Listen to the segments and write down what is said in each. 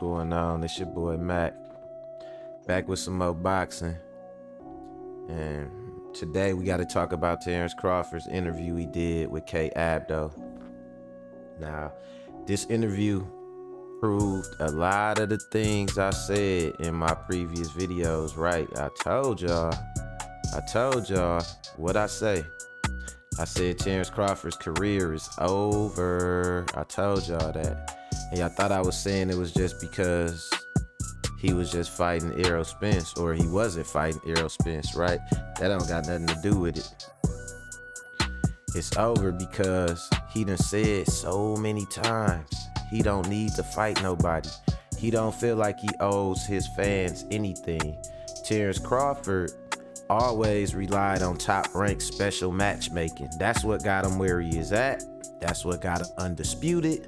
going on? It's your boy Mac, back with some more boxing. And today we got to talk about Terrence Crawford's interview he did with K. Abdo. Now, this interview proved a lot of the things I said in my previous videos, right? I told y'all what I say. I said Terrence Crawford's career is over. I told y'all that. And y'all thought I was saying it was just because he was just fighting Errol Spence, or he wasn't fighting Errol Spence, right? That don't got nothing to do with it. It's over because he done said so many times he don't need to fight nobody. He don't feel like he owes his fans anything. Terrence Crawford always relied on top-ranked special matchmaking. That's what got him where he is at. That's what got him undisputed.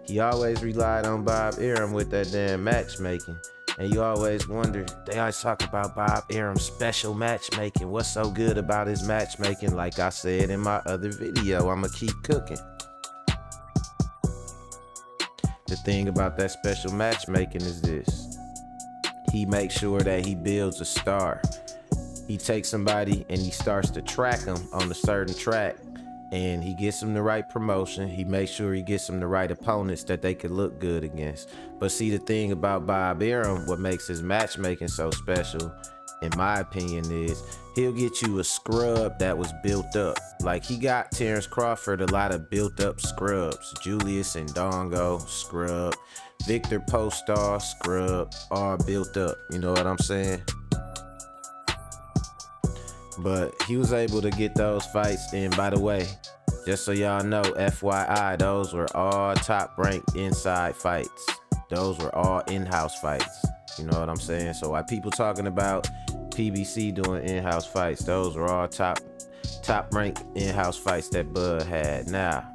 He always relied on Bob Arum with that damn matchmaking. And you always wonder, they always talk about Bob Arum's special matchmaking. What's so good about his matchmaking? Like I said in my other video, I'ma keep cooking. The thing about that special matchmaking is this. He makes sure that he builds a star. He takes somebody and he starts to track them on a certain track, and he gets them the right promotion. He makes sure he gets them the right opponents that they could look good against. But see, the thing about Bob Arum, what makes his matchmaking so special, in my opinion, is he'll get you a scrub that was built up. Like, he got Terrence Crawford a lot of built up scrubs. Julius Ndongo, scrub. Victor Postar, scrub. All built up, you know what I'm saying? But he was able to get those fights. And by the way, just so y'all know, FYI, those were all top-ranked inside fights. Those were all in-house fights. You know what I'm saying? So why people talking about PBC doing in-house fights, those were all top-ranked in-house fights that Bud had. Now,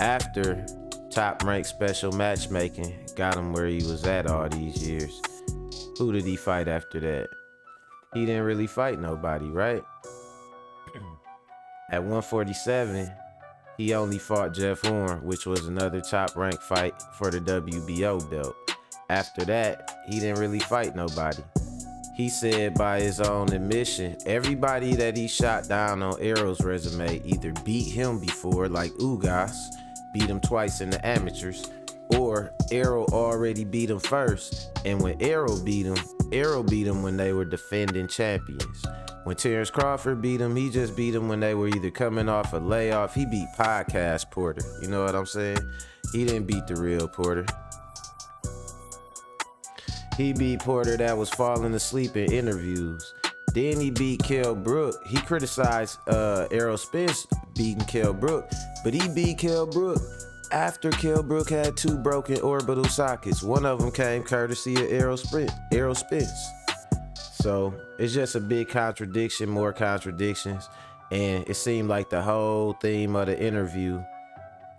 after top-ranked special matchmaking got him where he was at all these years, who did he fight after that? He didn't really fight nobody, right? At 147, he only fought Jeff Horn, which was another top-ranked fight for the WBO belt. After that, he didn't really fight nobody. He said by his own admission, everybody that he shot down on Errol's resume either beat him before, like Ugas, beat him twice in the amateurs, or Errol already beat him first, and when Errol beat him when they were defending champions. When Terrence Crawford beat him, he just beat him when they were either coming off a layoff. He beat Podcast Porter, you know what I'm saying? He didn't beat the real Porter. He beat Porter that was falling asleep in interviews. Then he beat Kell Brook. He criticized Errol Spence beating Kell Brook, but he beat Kell Brook after Kell Brook had 2 broken orbital sockets. One of them came courtesy of Errol Spence. So it's just a big contradiction, more contradictions. And it seemed like the whole theme of the interview,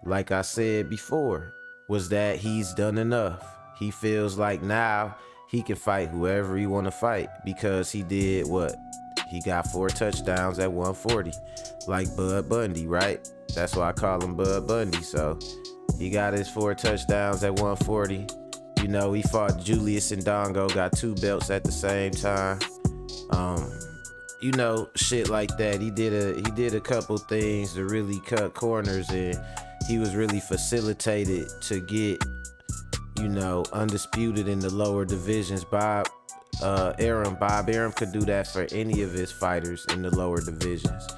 like I said before, was that he's done enough. He feels like now he can fight whoever he want to fight because he did what? He got 4 touchdowns at 140, like Bud Bundy, right? That's why I call him Bud Bundy. So he got his 4 touchdowns at 140. You know, he fought Julius Ndongo, got 2 belts at the same time. You know, shit like that. He did a couple things to really cut corners, and he was really facilitated to get, you know, undisputed in the lower divisions. Bob Arum could do that for any of his fighters in the lower divisions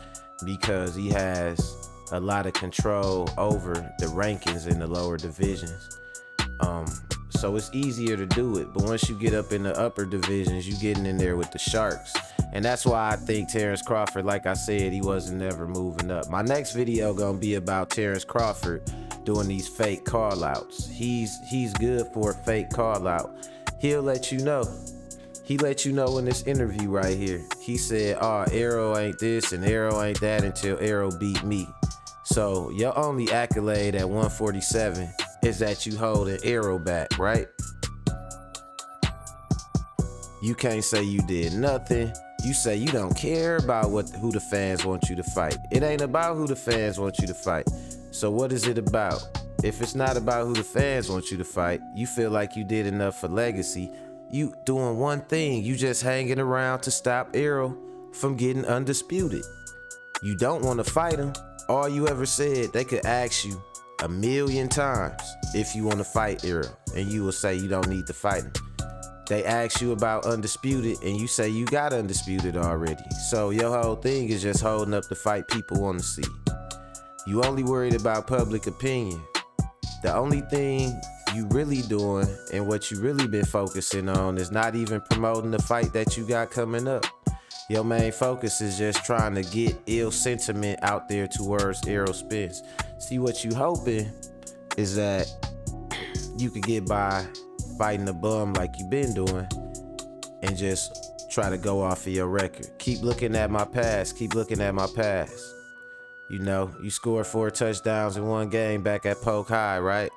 because he has a lot of control over the rankings in the lower divisions. So it's easier to do it. But once you get up in the upper divisions, you getting in there with the sharks. And that's why I think Terrence Crawford, like I said, he wasn't ever moving up. My next video gonna be about Terrence Crawford doing these fake call-outs. He's good for a fake call-out. He'll let you know. He let you know in this interview right here. He said, oh, Errol ain't this and Errol ain't that until Errol beat me. So your only accolade at 147 is that you holding Errol back, right? You can't say you did nothing. You say you don't care about who the fans want you to fight. It ain't about who the fans want you to fight. So what is it about? If it's not about who the fans want you to fight, you feel like you did enough for legacy, you doing one thing, you just hanging around to stop Errol from getting undisputed. You don't want to fight him. All you ever said, they could ask you 1,000,000 times if you want to fight Errol, and you will say you don't need to fight him. They ask you about undisputed, and you say you got undisputed already. So your whole thing is just holding up the fight people want to see. You only worried about public opinion. The only thing you really doing and what you really been focusing on is not even promoting the fight that you got coming up. Your main focus is just trying to get ill sentiment out there towards Errol Spence. See, what you hoping is that you could get by fighting a bum like you been doing and just try to go off of your record. Keep looking at my past, keep looking at my past. You know, you scored 4 touchdowns in one game back at Polk High, right?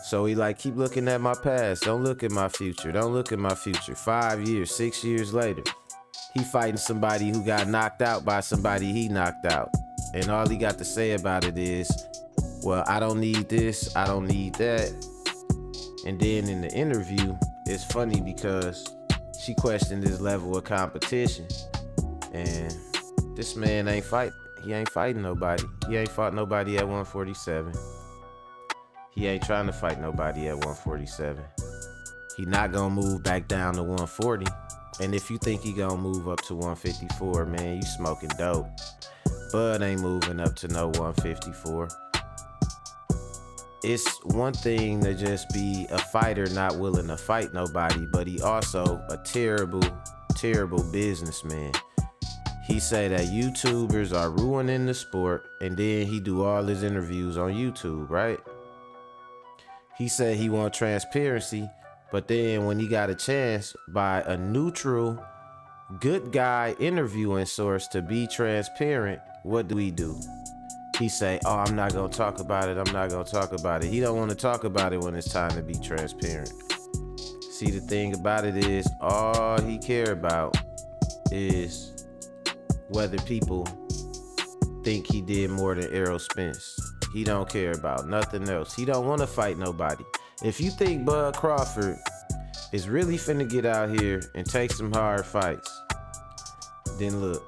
So he like, keep looking at my past. Don't look at my future. Don't look at my future. 5 years, 6 years later, he fighting somebody who got knocked out by somebody he knocked out. And all he got to say about it is, well, I don't need this, I don't need that. And then in the interview, it's funny because she questioned his level of competition. And this man ain't fighting nobody. He ain't fought nobody at 147. He ain't trying to fight nobody at 147. He not gonna move back down to 140. And if you think he gonna move up to 154, man, you smoking dope. Bud ain't moving up to no 154. It's one thing to just be a fighter not willing to fight nobody, but he also a terrible, terrible businessman. He say that YouTubers are ruining the sport, and then he do all his interviews on YouTube, right? He said he want transparency, but then when he got a chance by a neutral, good guy interviewing source to be transparent, what do? He say, oh, I'm not gonna talk about it, I'm not gonna talk about it. He don't wanna talk about it when it's time to be transparent. See, the thing about it is, all he care about is whether people think he did more than Errol Spence. He don't care about nothing else. He don't want to fight nobody. If you think Bud Crawford is really finna get out here and take some hard fights, then look.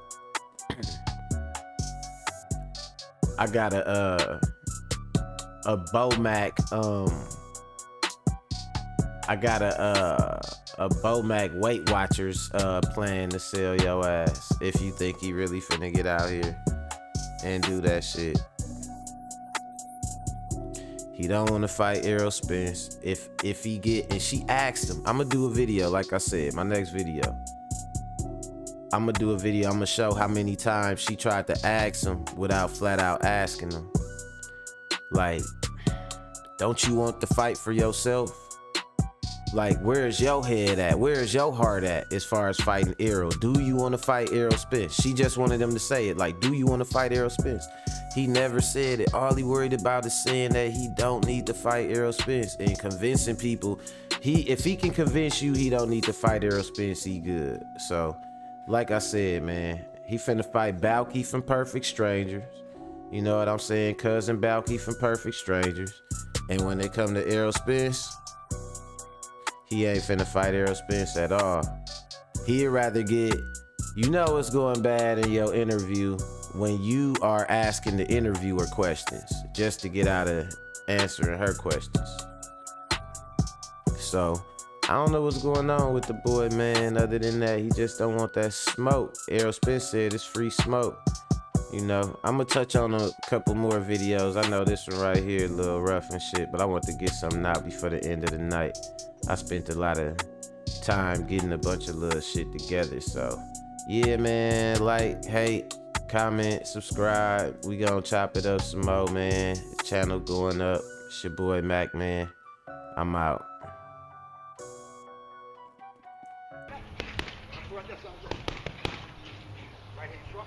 I got a Bomac, I got a Bomac Weight Watchers plan to sell your ass if you think he really finna get out here and do that shit. He don't want to fight Errol Spence. If he get, and she asked him, I'm gonna do a video, like I said, my next video. I'm gonna do a video, I'm gonna show how many times she tried to ask him without flat out asking him. Like, don't you want to fight for yourself? Like, where's your head at? Where's your heart at as far as fighting Errol? Do you want to fight Errol Spence? She just wanted him to say it. Like, do you want to fight Errol Spence? He never said it. All he worried about is saying that he don't need to fight Errol Spence and convincing people. If he can convince you he don't need to fight Errol Spence, he good. So, like I said, man, he finna fight Balki from Perfect Strangers. You know what I'm saying? Cousin Balki from Perfect Strangers. And when they come to Errol Spence, he ain't finna fight Errol Spence at all. He'd rather get, you know it's going bad in your interview when you are asking the interviewer questions just to get out of answering her questions. So, I don't know what's going on with the boy, man. Other than that, he just don't want that smoke. Errol Spence said it's free smoke. You know, I'm gonna touch on a couple more videos. I know this one right here, a little rough and shit, but I want to get something out before the end of the night. I spent a lot of time getting a bunch of little shit together. So, yeah, man, like, hate, comment, subscribe. We gonna chop it up some more, man. The channel going up. It's your boy Mac, man. I'm out. Right hand truck.